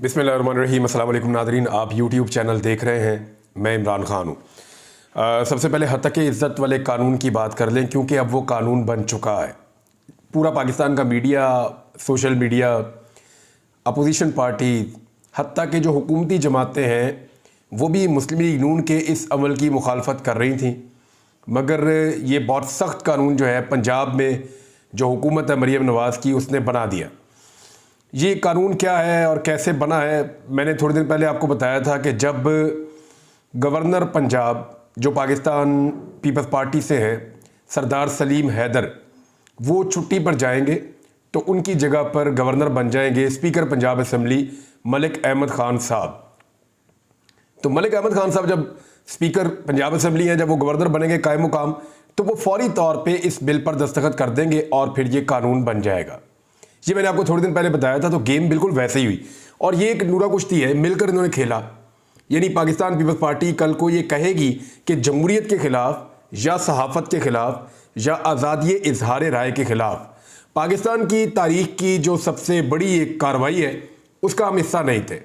बिस्मिल्लाहिर्रहमानिर्रहीम। अस्सलाम वालेकुम नादरीन, आप यूट्यूब चैनल देख रहे हैं, मैं इमरान ख़ान हूँ। सबसे पहले हत्तक़ इज़्ज़त वाले कानून की बात कर लें, क्योंकि अब वो कानून बन चुका है। पूरा पाकिस्तान का media, social media, opposition party, हत्ता के जो हुकूमती जमातें हैं वो भी मुस्लिम लीग नून के इस अमल की मुखालफत कर रही थी। मगर ये बहुत सख्त कानून जो है पंजाब में जो हुकूमत है मरीम नवाज़ की, उसने बना दिया। ये कानून क्या है और कैसे बना है, मैंने थोड़े दिन पहले आपको बताया था कि जब गवर्नर पंजाब जो पाकिस्तान पीपल्स पार्टी से हैं, सरदार सलीम हैदर, वो छुट्टी पर जाएंगे तो उनकी जगह पर गवर्नर बन जाएंगे स्पीकर पंजाब असम्बली मलिक अहमद ख़ान साहब। तो मलिक अहमद ख़ान साहब जब स्पीकर पंजाब असम्बली हैं, जब वो गवर्नर बनेंगे कायम मुकाम, तो वो फौरी तौर पे इस बिल पर दस्तखत कर देंगे और फिर ये कानून बन जाएगा। ये मैंने आपको थोड़े दिन पहले बताया था। तो गेम बिल्कुल वैसे ही हुई और ये एक नूरा कुश्ती है, मिलकर इन्होंने खेला। यानी पाकिस्तान पीपल्स पार्टी कल को ये कहेगी कि जमहूरियत के ख़िलाफ़ या सहाफ़त के ख़िलाफ़ या आज़ादी इजहार राय के ख़िलाफ़ पाकिस्तान की तारीख़ की जो सबसे बड़ी एक कार्रवाई है उसका हम हिस्सा नहीं थे।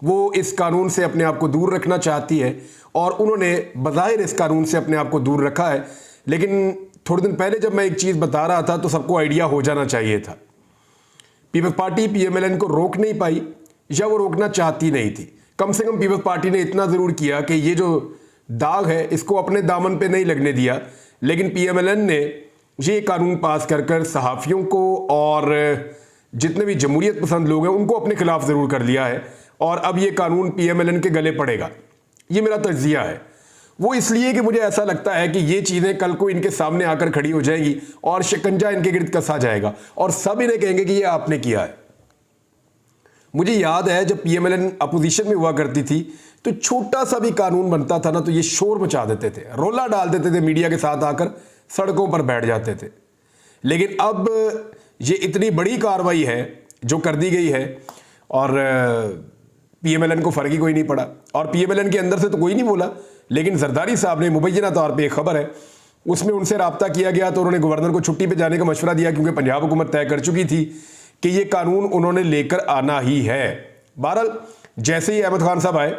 वो इस कानून से अपने आप को दूर रखना चाहती है और उन्होंने बज़ाहिर इस कानून से अपने आप को दूर रखा है। लेकिन थोड़े दिन पहले जब मैं एक चीज़ बता रहा था तो सबको आइडिया हो जाना चाहिए था। पीपल्स पार्टी पीएमएलएन को रोक नहीं पाई या वो रोकना चाहती नहीं थी। कम से कम पीपल्स पार्टी ने इतना ज़रूर किया कि ये जो दाग है इसको अपने दामन पे नहीं लगने दिया। लेकिन पीएमएलएन ने ये कानून पास कर कर सहाफ़ियों को और जितने भी जमहूरियत पसंद लोग हैं उनको अपने खिलाफ ज़रूर कर लिया है और अब ये कानून पीएमएलएन के गले पड़ेगा। ये मेरा तज्ज़िया है। वो इसलिए कि मुझे ऐसा लगता है कि ये चीज़ें कल को इनके सामने आकर खड़ी हो जाएंगी और शिकंजा इनके गिर्द कसा जाएगा और सब इन्हें कहेंगे कि ये आपने किया है। मुझे याद है जब पीएमएलएन अपोजिशन में हुआ करती थी तो छोटा सा भी कानून बनता था ना तो ये शोर मचा देते थे, रोला डाल देते थे, मीडिया के साथ आकर सड़कों पर बैठ जाते थे। लेकिन अब ये इतनी बड़ी कार्रवाई है जो कर दी गई है और पीएमएलएन को फ़र्क ही कोई नहीं पड़ा और पीएमएलएन के अंदर से तो कोई नहीं बोला। लेकिन जरदारी साहब ने मुबैना तौर पे एक खबर है उसमें उनसे रब्ता किया गया तो उन्होंने गवर्नर को छुट्टी पे जाने का मशवरा दिया, क्योंकि पंजाब हुकूमत तय कर चुकी थी कि ये कानून उन्होंने लेकर आना ही है। बहरहाल जैसे ही अहमद खान साहब आए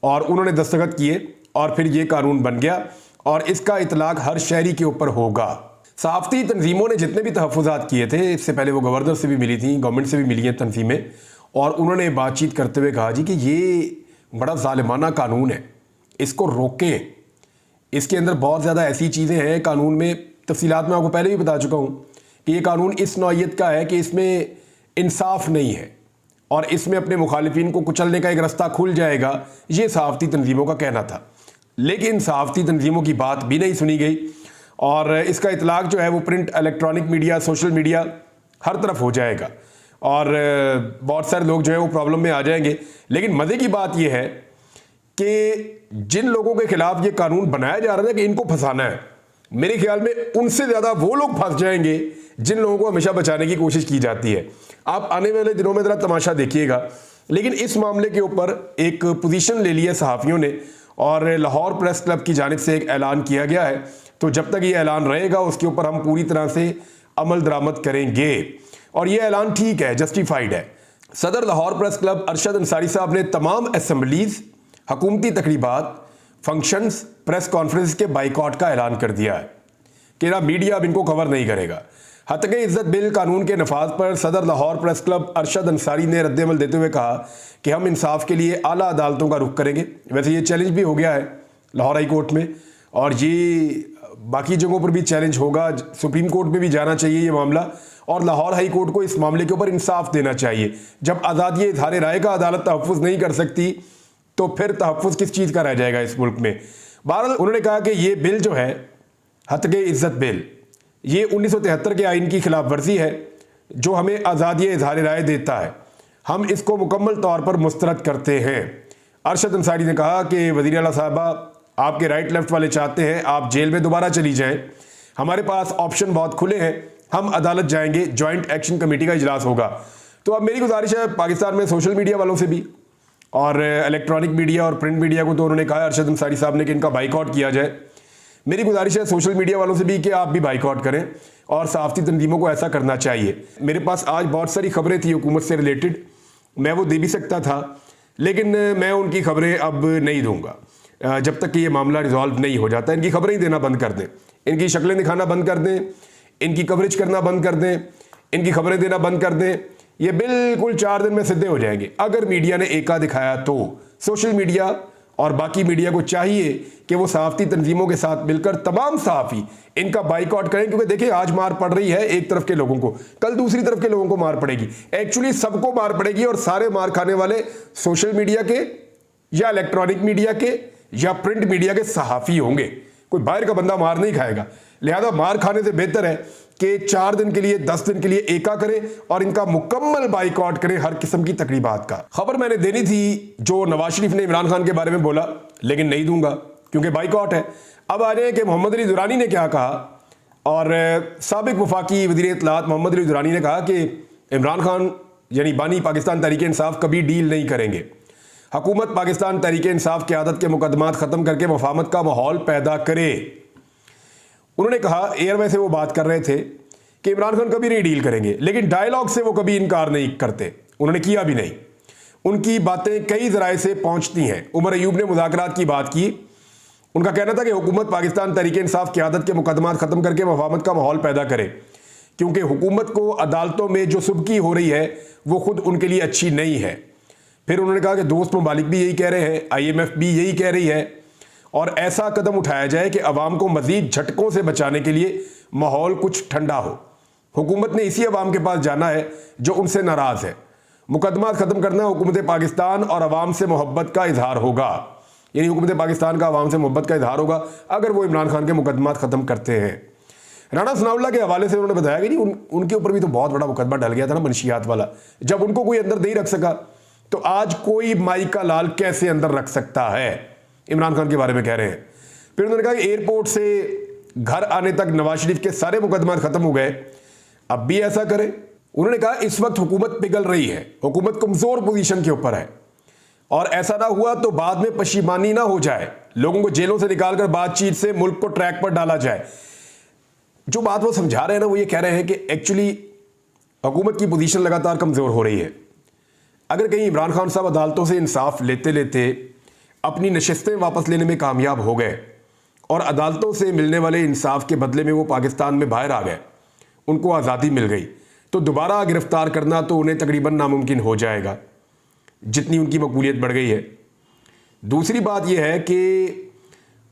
और उन्होंने दस्तखत किए और फिर ये कानून बन गया और इसका इतलाक हर शहरी के ऊपर होगा। सहाफ़ती तंजीमों ने जितने भी तहफ़्फ़ुज़ात किए थे, इससे पहले वो गवर्नर से भी मिली थी, गवर्नमेंट से भी मिली हैं तंजीमें, और उन्होंने बातचीत करते हुए कहा जी कि ये बड़ा ज़ालिमाना कानून है, इसको रोकें। इसके अंदर बहुत ज़्यादा ऐसी चीज़ें हैं कानून में, तफसीलात मैं आपको पहले भी बता चुका हूँ कि ये कानून इस नौइयत का है कि इसमें इंसाफ नहीं है और इसमें अपने मुखालिफिन को कुचलने का एक रास्ता खुल जाएगा, ये सहाफ़ती तंजीमों का कहना था। लेकिन सहाफ़ती तंजीमों की बात भी नहीं सुनी गई और इसका इतलाक जो है वो print, electronic media, social media हर तरफ हो जाएगा और बहुत सारे लोग जो है वो प्रॉब्लम में आ जाएंगे। लेकिन मज़े की बात यह है कि जिन लोगों के खिलाफ ये कानून बनाया जा रहा है कि इनको फंसाना है, मेरे ख्याल में उनसे ज़्यादा वो लोग फंस जाएंगे जिन लोगों को हमेशा बचाने की कोशिश की जाती है। आप आने वाले दिनों में ज़रा तमाशा देखिएगा। लेकिन इस मामले के ऊपर एक पोजीशन ले ली है सहाफ़ियों ने और लाहौर प्रेस क्लब की जानिब से एक ऐलान किया गया है। तो जब तक ये ऐलान रहेगा उसके ऊपर हम पूरी तरह से अमल दरामद करेंगे और ये ऐलान ठीक है, जस्टिफाइड है। सदर लाहौर प्रेस क्लब अरशद अंसारी साहब ने तमाम असम्बलीज़, हकूमती तकरीबात, फंक्शंस, प्रेस कॉन्फ्रेंस के बाइकआउट का ऐलान कर दिया है कि ना मीडिया अब इनको कवर नहीं करेगा। हत्तक़ इज़्ज़त बिल कानून के नफाज पर सदर लाहौर प्रेस क्लब अरशद अंसारी ने रद्दमल देते हुए कहा कि हम इंसाफ के लिए आला अदालतों का रुख करेंगे। वैसे ये चैलेंज भी हो गया है लाहौर हाई कोर्ट में और ये बाकी जगहों पर भी चैलेंज होगा। सुप्रीम कोर्ट में भी जाना चाहिए ये मामला और लाहौर हाई कोर्ट को इस मामले के ऊपर इंसाफ देना चाहिए। जब आज़ादी इज़हार राय का अदालत तहफ़्फ़ुज़ नहीं कर सकती तो फिर तहफ़्फ़ुज़ किस चीज़ का रह जाएगा इस मुल्क में। बहरहाल उन्होंने कहा कि ये बिल जो है हत्तक़ इज़्ज़त बिल, ये 1973 के आइन की खिलाफ वर्जी है जो हमें आज़ादी इज़हार राय देता है। हम इसको मुकम्मल तौर पर मुस्तरद करते हैं। अरशद अंसारी ने कहा कि वज़ीर आला साहबा, आपके राइट लेफ्ट वाले चाहते हैं आप जेल में दोबारा चली जाएं, हमारे पास ऑप्शन बहुत खुले हैं, हम अदालत जाएंगे, जॉइंट एक्शन कमेटी का इजलास होगा। तो अब मेरी गुजारिश है पाकिस्तान में सोशल मीडिया वालों से भी और इलेक्ट्रॉनिक मीडिया और प्रिंट मीडिया को, तो उन्होंने कहा अरशद अंसारी साहब ने कि इनका बाइकआउट किया जाए। मेरी गुजारिश है सोशल मीडिया वालों से भी कि आप भी बाइकआउट करें और सहाफ़ती तंजीमों को ऐसा करना चाहिए। मेरे पास आज बहुत सारी खबरें थी हुकूमत से रिलेटेड मैं वो दे भी सकता था, लेकिन मैं उनकी खबरें अब नहीं दूंगा जब तक कि ये मामला रिजॉल्व नहीं हो जाता। इनकी खबरें ही देना बंद कर दें, इनकी शक्लें दिखाना बंद कर दें, इनकी कवरेज करना बंद कर दें, इनकी खबरें देना बंद कर दें। ये बिल्कुल 4 दिन में सीधे हो जाएंगे। अगर मीडिया ने एका दिखाया तो सोशल मीडिया और बाकी मीडिया को चाहिए कि वो सहाफ़ती तंजीमों के साथ मिलकर तमाम सहाफ़ी इनका बाइकआउट करें, क्योंकि देखिए आज मार पड़ रही है एक तरफ के लोगों को, कल दूसरी तरफ के लोगों को मार पड़ेगी। एक्चुअली सबको मार पड़ेगी और सारे मार खाने वाले सोशल मीडिया के या इलेक्ट्रॉनिक मीडिया के या प्रिंट मीडिया के सहाफ़ी होंगे। कोई बाहर का बंदा मार नहीं खाएगा। लिहाजा मार खाने से बेहतर है कि 4 दिन के लिए 10 दिन के लिए एका करें और इनका मुकम्मल बाइकआउट करें हर किस्म की तकरीबात का। खबर मैंने देनी थी जो नवाज शरीफ ने इमरान खान के बारे में बोला, लेकिन नहीं दूंगा क्योंकि बाइकआउट है। अब आ जाए कि मोहम्मद अली दुरानी ने क्या कहा, और साबिक वफाकी वज़ीर इत्तलात मोहम्मद अली दुरानी ने कहा कि इमरान खान यानी बानी पाकिस्तान तहरीक इंसाफ कभी डील नहीं करेंगे। हुकूमत पाकिस्तान तहरीक इंसाफ की आदत के मुकदमात ख़त्म करके मफाहमत का माहौल पैदा करे। उन्होंने कहा, एयरवे से वो बात कर रहे थे कि इमरान खान कभी नहीं डील करेंगे, लेकिन डायलॉग से वो कभी इनकार नहीं करते। उन्होंने किया भी नहीं। उनकी बातें कई ज़राए से पहुंचती हैं। उमर अयूब ने मुज़ाकरात की बात की। उनका कहना था कि हुकूमत पाकिस्तान तहरीक इंसाफ की आदत के मुकदमात ख़त्म करके मफाहमत का माहौल पैदा करे, क्योंकि हुकूमत को अदालतों में जो सुबकी हो रही है वो खुद उनके लिए अच्छी नहीं है। फिर उन्होंने कहा कि दोस्त ममालिक भी यही कह रहे हैं, IMF भी यही कह रही है, और ऐसा कदम उठाया जाए कि अवाम को मजीद झटकों से बचाने के लिए माहौल कुछ ठंडा हो। हुकूमत ने इसी अवाम के पास जाना है जो उनसे नाराज़ है। मुकदमात ख़त्म करना हुकूमत पाकिस्तान और अवाम से मोहब्बत का इजहार होगा, यानी हुकूमत पाकिस्तान का अवाम से मोहब्बत का इजहार होगा अगर वो इमरान खान के मुकदमात ख़त्म करते हैं। राणा सनाउल्लाह के हवाले से उन्होंने बताया कि उनके ऊपर भी तो बहुत बड़ा मुकदमा डल गया था ना, मनशियात वाला। जब उनको कोई अंदर नहीं रख सका तो आज कोई माई का लाल कैसे अंदर रख सकता है, इमरान खान के बारे में कह रहे हैं। फिर उन्होंने कहा कि एयरपोर्ट से घर आने तक नवाज शरीफ के सारे मुकदमात खत्म हो गए, अब भी ऐसा करें। उन्होंने कहा इस वक्त हुकूमत पिघल रही है, हुकूमत कमजोर पोजीशन के ऊपर है, और ऐसा ना हुआ तो बाद में पशीमानी ना हो जाए, लोगों को जेलों से निकालकर बातचीत से मुल्क को ट्रैक पर डाला जाए। जो बात वो समझा रहे हैं ना, वो ये कह रहे हैं कि एक्चुअली हुकूमत की पोजीशन लगातार कमजोर हो रही है। अगर कहीं इमरान खान साहब अदालतों से इंसाफ लेते लेते अपनी नशिस्तें वापस लेने में कामयाब हो गए और अदालतों से मिलने वाले इंसाफ के बदले में वो पाकिस्तान में बाहर आ गए, उनको आज़ादी मिल गई, तो दोबारा गिरफ्तार करना तो उन्हें तकरीबन नामुमकिन हो जाएगा जितनी उनकी मकबूलियत बढ़ गई है। दूसरी बात यह है कि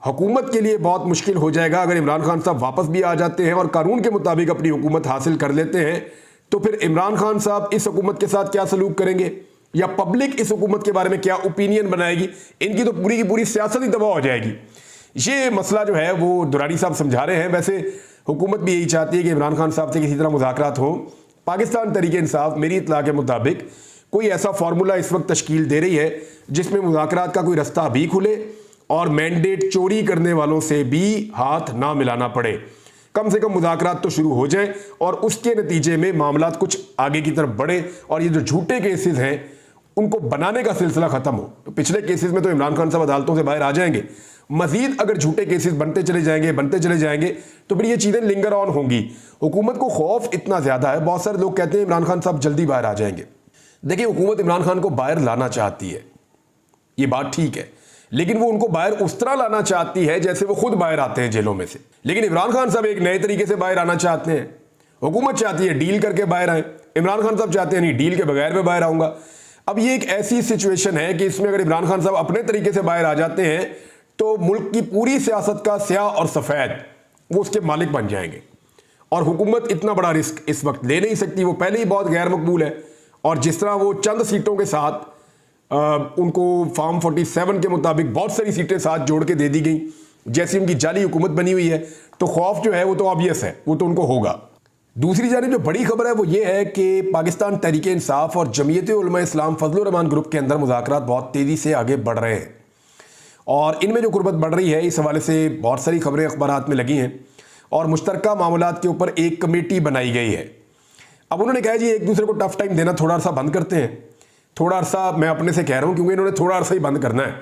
हुकूमत के लिए बहुत मुश्किल हो जाएगा अगर इमरान खान साहब वापस भी आ जाते हैं और कानून के मुताबिक अपनी हुकूमत हासिल कर लेते हैं, तो फिर इमरान खान साहब इस हुकूमत के साथ क्या सलूक करेंगे या पब्लिक इस हुकूमत के बारे में क्या ओपिनियन बनाएगी। इनकी तो पूरी की पूरी सियासत ही तबाह हो जाएगी। ये मसला जो है वो दुरानी साहब समझा रहे हैं। वैसे हुकूमत भी यही चाहती है कि इमरान खान साहब से किसी तरह मुज़ाकरात हो। पाकिस्तान तहरीक इंसाफ मेरी इत्तला के मुताबिक कोई ऐसा फार्मूला इस वक्त तश्कील दे रही है जिसमें मुज़ाकरात का कोई रास्ता भी खुले और मैंडेट चोरी करने वालों से भी हाथ ना मिलाना पड़े। कम से कम मुज़ाकरात तो शुरू हो जाए और उसके नतीजे में मामला कुछ आगे की तरफ बढ़े और ये जो झूठे केसेस हैं उनको बनाने का सिलसिला खत्म हो। तो पिछले केसेस में तो इमरान खान साहब अदालतों से बाहर आ जाएंगे, मजीद अगर झूठे केसेस बनते चले जाएंगे तो फिर ये चीज़ें लिंगर ऑन होंगी। हुकूमत को खौफ इतना ज़्यादा है, बहुत सारे लोग कहते हैं इमरान खान साहब जल्दी बाहर आ जाएंगे। देखिए, हुकूमत इमरान खान को बाहर लाना चाहती है, ये बात ठीक है, लेकिन वो उनको बाहर उस तरह लाना चाहती है जैसे वो खुद बाहर आते हैं जेलों में से। लेकिन इमरान खान साहब एक नए तरीके से बाहर आना चाहते हैं। हुकूमत चाहती है डील करके बाहर आए, इमरान खान साहब चाहते हैं नहीं, डील के बगैर मैं बाहर आऊंगा। अब ये एक ऐसी सिचुएशन है कि इसमें अगर इमरान खान साहब अपने तरीके से बाहर आ जाते हैं तो मुल्क की पूरी सियासत का स्याह और सफ़ेद वो उसके मालिक बन जाएंगे, और हुकूमत इतना बड़ा रिस्क इस वक्त ले नहीं सकती। वो पहले ही बहुत गैर मकबूल है, और जिस तरह वो चंद सीटों के साथ उनको फॉर्म 47 के मुताबिक बहुत सारी सीटें साथ जोड़ के दे दी गई, जैसी उनकी जाली हुकूमत बनी हुई है, तो खौफ जो है वो तो ऑब्वियस है, वो तो उनको होगा। दूसरी जानिब जो बड़ी खबर है वो ये है कि पाकिस्तान तहरीक इंसाफ और जमीयत उलमा इस्लाम फजल रहमान ग्रुप के अंदर मुज़ाकरात बहुत तेज़ी से आगे बढ़ रहे हैं, और इनमें जो कुर्बत बढ़ रही है इस हवाले से बहुत सारी खबरें अखबारात में लगी हैं, और मुश्तरका मामलात के ऊपर एक कमेटी बनाई गई है। अब उन्होंने कहा जी एक दूसरे को टफ टाइम देना थोड़ा सा बंद करते हैं। थोड़ा सा मैं अपने से कह रहा हूँ क्योंकि इन्होंने थोड़ा अर्सा ही बंद करना है।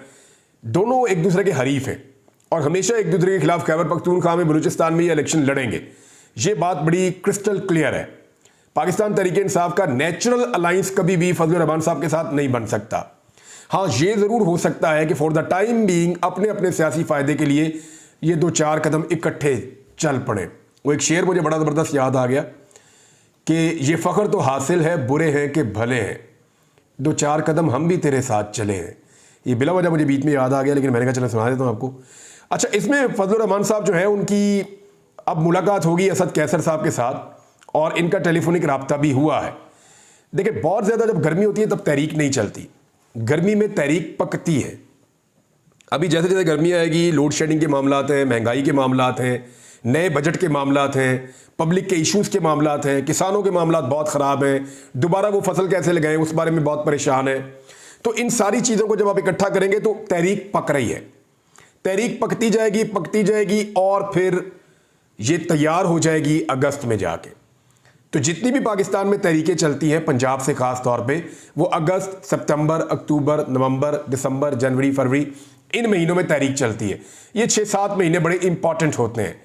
दोनों एक दूसरे के हरीफ हैं और हमेशा एक दूसरे के खिलाफ खैबर पख्तूनख्वा में बलूचिस्तान में ये इलेक्शन लड़ेंगे। ये बात बड़ी क्रिस्टल क्लियर है। पाकिस्तान तहरीक इंसाफ का नेचुरल अलायंस कभी भी फजलुर रहमान साहब के साथ नहीं बन सकता। हाँ, ये ज़रूर हो सकता है कि फॉर द टाइम बीइंग अपने अपने सियासी फ़ायदे के लिए ये 2-4 कदम इकट्ठे चल पड़े। वो एक शेर मुझे बड़ा ज़बरदस्त याद आ गया कि ये फ़ख्र तो हासिल है बुरे हैं कि भले हैं, 2-4 कदम हम भी तेरे साथ चले हैं। ये बिला वजह मुझे बीच में याद आ गया, लेकिन मैंने कहा चलो सुना देता हूँ आपको। अच्छा, इसमें फजलुर रहमान साहब जो है उनकी अब मुलाकात होगी असद कैसर साहब के साथ और इनका टेलीफोनिक रब्ता भी हुआ है। देखिए, बहुत ज़्यादा जब गर्मी होती है तब तहरीक नहीं चलती, गर्मी में तहरीक पकती है। अभी जैसे जैसे गर्मी आएगी, लोड शेडिंग के मामलात हैं, महंगाई के मामलात हैं, नए बजट के मामलात हैं, पब्लिक के इश्यूज़ के मामलात हैं, किसानों के मामलात बहुत ख़राब हैं, दोबारा वो फसल कैसे लगाएं उस बारे में बहुत परेशान है। तो इन सारी चीज़ों को जब आप इकट्ठा करेंगे तो तहरीक पक रही है, तहरीक पकती जाएगी और फिर ये तैयार हो जाएगी अगस्त में जाके। तो जितनी भी पाकिस्तान में तहरीकें चलती हैं, पंजाब से ख़ास तौर पे, वो अगस्त, सितंबर, अक्टूबर, नवंबर, दिसंबर, जनवरी, फरवरी, इन महीनों में तहरीक चलती है। ये 6-7 महीने बड़े इंपॉर्टेंट होते हैं।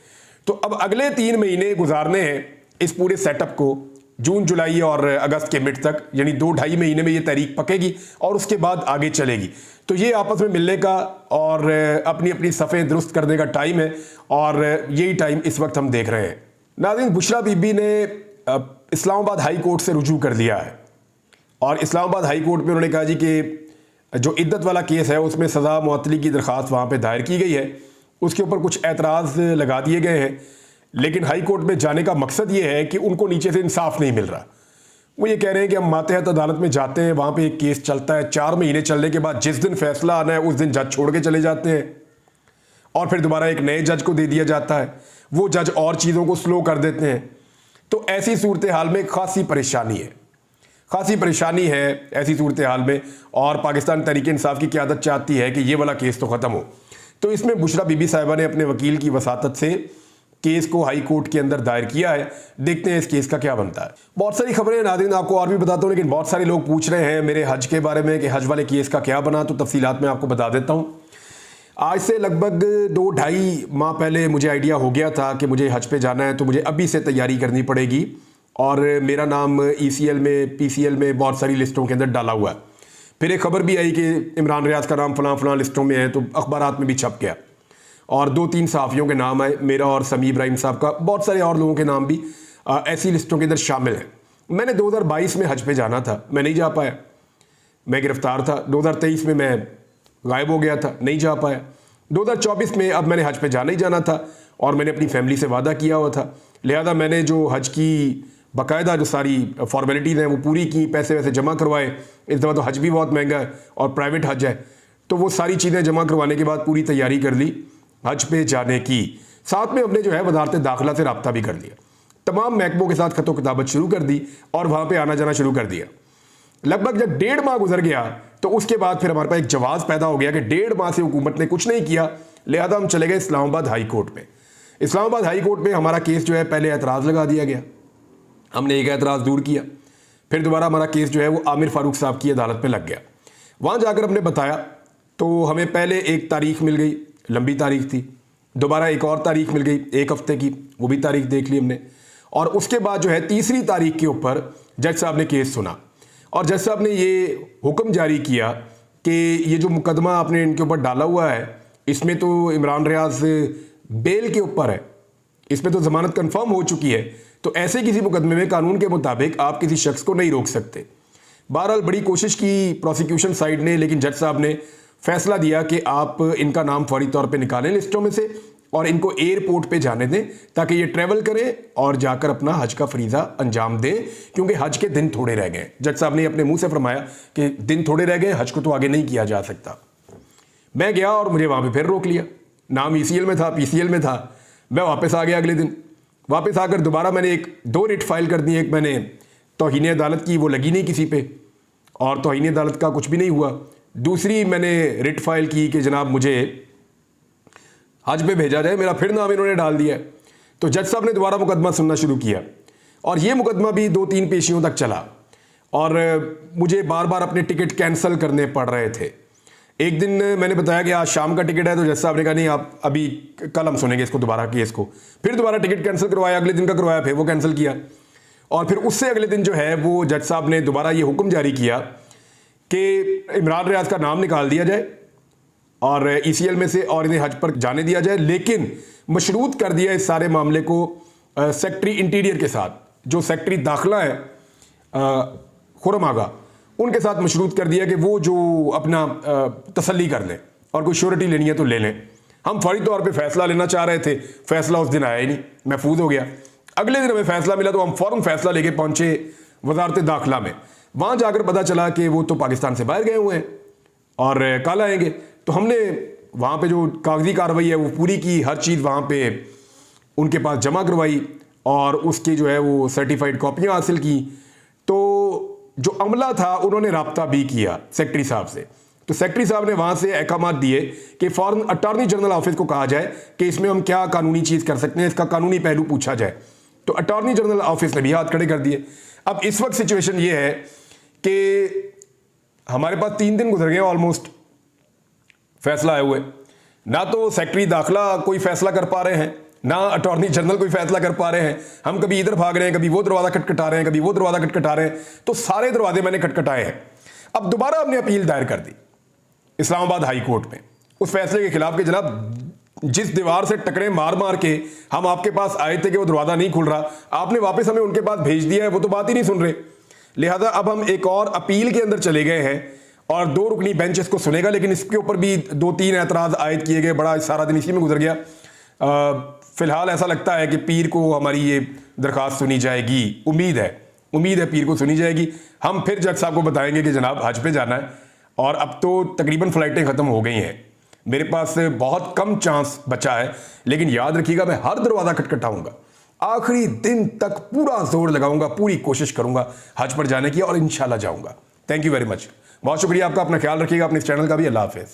तो अब अगले 3 महीने गुजारने हैं इस पूरे सेटअप को, जून, जुलाई और अगस्त के मिड तक, यानी 2-2.5 महीने में ये तहरीक पकेगी और उसके बाद आगे चलेगी। तो ये आपस में मिलने का और अपनी अपनी सफ़ें दुरुस्त करने का टाइम है और यही टाइम इस वक्त हम देख रहे हैं। नाज़रीन, बुशरा बीबी ने इस्लामाबाद हाई कोर्ट से रुजू कर लिया है और इस्लामाबाद हाई कोर्ट में उन्होंने कहा जी कि जो इद्दत वाला केस है उसमें सज़ा मुअत्तली की दरख्वास्त वहाँ पे दायर की गई है, उसके ऊपर कुछ एतराज़ लगा दिए गए हैं, लेकिन हाई कोर्ट में जाने का मकसद ये है कि उनको नीचे से इंसाफ नहीं मिल रहा। वो ये कह रहे हैं कि हम मातहत अदालत में जाते हैं, वहाँ पे एक केस चलता है, 4 महीने चलने के बाद जिस दिन फैसला आना है उस दिन जज छोड़ के चले जाते हैं और फिर दोबारा एक नए जज को दे दिया जाता है, वो जज और चीज़ों को स्लो कर देते हैं। तो ऐसी सूरत हाल में खासी परेशानी है ऐसी सूरत हाल में, और पाकिस्तान तहरीक इंसाफ की क़यादत चाहती है कि ये वाला केस तो ख़त्म हो। तो इसमें बुशरा बीबी साहिबा ने अपने वकील की वसातत से केस को हाई कोर्ट के अंदर दायर किया है। देखते हैं इस केस का क्या बनता है। बहुत सारी खबरें नाज़रीन आपको और भी बताता हूँ, लेकिन बहुत सारे लोग पूछ रहे हैं मेरे हज के बारे में कि हज वाले केस का क्या बना, तो तफसीलात में आपको बता देता हूँ। आज से लगभग 2-2.5 माह पहले मुझे आइडिया हो गया था कि मुझे हज पे जाना है, तो मुझे अभी से तैयारी करनी पड़ेगी और मेरा नाम ECL में, PCL में बहुत सारी लिस्टों के अंदर डाला हुआ है। फिर एक खबर भी आई कि इमरान रियाज का नाम फलां लिस्टों में है, तो अखबारात में भी छप गया और 2-3 सहाफ़ियों के नाम आए, मेरा और समी इब्राहिम साहब का, बहुत सारे और लोगों के नाम भी ऐसी लिस्टों के अंदर शामिल हैं। मैंने 2022 में हज पे जाना था, मैं नहीं जा पाया, मैं गिरफ्तार था। 2023 में मैं गायब हो गया था, नहीं जा पाया। 2024 में अब मैंने हज पे जाना ही जाना था और मैंने अपनी फैमिली से वादा किया हुआ था, लिहाजा मैंने जो हज की बाकायदा जो सारी फॉर्मेलिटीज़ हैं वो पूरी की, पैसे वैसे जमा करवाए। इस दफ़ा तो हज भी बहुत महंगा है और प्राइवेट हज है, तो वो सारी चीज़ें जमा करवाने के बाद पूरी तैयारी कर ली हज पे जाने की। साथ में अपने जो है वजारत दाखिला से रब्ता भी कर लिया, तमाम महकमों के साथ खतो किताबत शुरू कर दी और वहाँ पे आना जाना शुरू कर दिया। लगभग जब 1.5 माह गुजर गया तो उसके बाद फिर हमारे पास एक जवाब पैदा हो गया कि 1.5 माह से हुकूमत ने कुछ नहीं किया, लिहाजा हम चले गए इस्लामाबाद हाई कोर्ट में। इस्लामाबाद हाई कोर्ट में हमारा केस जो है पहले एतराज़ लगा दिया गया, हमने एक एतराज़ दूर किया, फिर दोबारा हमारा केस जो है वो आमिर फारूक साहब की अदालत में लग गया। वहाँ जाकर हमने बताया तो हमें पहले एक तारीख मिल गई, लंबी तारीख थी, दोबारा एक और तारीख मिल गई 1 हफ्ते की, वो भी तारीख देख ली हमने, और उसके बाद जो है 3री तारीख के ऊपर जज साहब ने केस सुना और जज साहब ने ये हुक्म जारी किया कि ये जो मुकदमा आपने इनके ऊपर डाला हुआ है इसमें तो इमरान रियाज बेल के ऊपर है, इसमें तो ज़मानत कंफर्म हो चुकी है, तो ऐसे किसी मुकदमे में कानून के मुताबिक आप किसी शख्स को नहीं रोक सकते। बहरहाल बड़ी कोशिश की प्रोसिक्यूशन साइड ने, लेकिन जज साहब ने फैसला दिया कि आप इनका नाम फौरी तौर पे निकालें लिस्टों में से और इनको एयरपोर्ट पे जाने दें ताकि ये ट्रैवल करें और जाकर अपना हज का फरीज़ा अंजाम दें, क्योंकि हज के दिन थोड़े रह गए। जज साहब ने अपने मुंह से फरमाया कि दिन थोड़े रह गए, हज को तो आगे नहीं किया जा सकता। मैं गया और मुझे वहाँ पर फिर रोक लिया, नाम ECL में था, PCL में था। मैं वापस आ गया अगले दिन, वापस आकर दोबारा मैंने 2 रिट फाइल कर दी। एक मैंने तौहीन अदालत की, वो लगी नहीं किसी पे और तौहीन अदालत का कुछ भी नहीं हुआ। दूसरी मैंने रिट फाइल की कि जनाब मुझे हज पे भेजा जाए, मेरा फिर नाम इन्होंने डाल दिया। तो जज साहब ने दोबारा मुकदमा सुनना शुरू किया और ये मुकदमा भी 2-3 पेशियों तक चला और मुझे बार बार अपने टिकट कैंसिल करने पड़ रहे थे। एक दिन मैंने बताया कि आज शाम का टिकट है, तो जज साहब ने कहा नहीं आप अभी कल हम सुनेंगे इसको दोबारा केस को। फिर दोबारा टिकट कैंसिल करवाया, अगले दिन का करवाया, फिर वो कैंसिल किया और फिर उससे अगले दिन जो है वो जज साहब ने दोबारा ये हुक्म जारी किया कि इमरान रियाज का नाम निकाल दिया जाए और ECL में से और इन्हें हज पर जाने दिया जाए, लेकिन मशरूत कर दिया इस सारे मामले को सेक्रेटरी इंटीरियर के साथ, जो सेक्रेटरी दाखिला है खुर्रम आगा, उनके साथ मशरूत कर दिया कि वो जो अपना तसल्ली कर लें और कोई श्योरिटी लेनी है तो ले लें। हम फौरी तौर पे फैसला लेना चाह रहे थे, फैसला उस दिन आया ही नहीं, महफूज हो गया। अगले दिन हमें फैसला मिला तो हम फौरन फैसला लेके पहुंचे वजारत दाखिला में। वहां जाकर पता चला कि वो तो पाकिस्तान से बाहर गए हुए हैं और कल आएंगे। तो हमने वहां पे जो कागजी कार्रवाई है वो पूरी की, हर चीज़ वहां पे उनके पास जमा करवाई और उसकी जो है वो सर्टिफाइड कॉपियां हासिल की। तो जो अमला था उन्होंने राब्ता भी किया सेक्रेटरी साहब से। तो सेक्रेटरी साहब ने वहां से अहकाम दिए कि फौरन अटॉर्नी जनरल ऑफिस को कहा जाए कि इसमें हम क्या कानूनी चीज़ कर सकते हैं, इसका कानूनी पहलू पूछा जाए। तो अटॉर्नी जनरल ऑफिस ने भी हाथ खड़े कर दिए। अब इस वक्त सिचुएशन ये है कि हमारे पास 3 दिन गुजर गए ऑलमोस्ट फैसला आए हुए, ना तो सेक्रेटरी दाखिला कोई फैसला कर पा रहे हैं, ना अटॉर्नी जनरल कोई फैसला कर पा रहे हैं। हम कभी इधर भाग रहे हैं, कभी वो दरवाजा खटखटा रहे हैं, कभी वो दरवाजा खटखटा रहे हैं। तो सारे दरवाजे मैंने खटखटाए हैं। अब दोबारा हमने अपील दायर कर दी इस्लामाबाद हाई कोर्ट में उस फैसले के खिलाफ कि जनाब, जिस दीवार से टकरे मार मार के हम आपके पास आए थे कि वो दरवाजा नहीं खुल रहा, आपने वापस हमें उनके पास भेज दिया है, वो तो बात ही नहीं सुन रहे। लिहाजा अब हम एक और अपील के अंदर चले गए हैं और 2 रुकनी बेंच इसको सुनेगा, लेकिन इसके ऊपर भी 2-3 एतराज आयद किए गए। बड़ा सारा दिन इसी में गुजर गया। फिलहाल ऐसा लगता है कि पीर को हमारी ये दरख्वास्त सुनी जाएगी। उम्मीद है पीर को सुनी जाएगी। हम फिर जज साहब को बताएंगे कि जनाब हज पे जाना है और अब तो तकरीबन फ्लाइटें ख़त्म हो गई हैं, मेरे पास बहुत कम चांस बचा है। लेकिन याद रखिएगा, मैं हर दरवाज़ा खटखटाऊंगा, आखिरी दिन तक पूरा जोर लगाऊंगा, पूरी कोशिश करूंगा हज पर जाने की और इंशाल्लाह जाऊंगा। Thank you very much. बहुत शुक्रिया आपका। अपना ख्याल रखिएगा, अपने इस चैनल का भी। अल्लाह हाफिज़।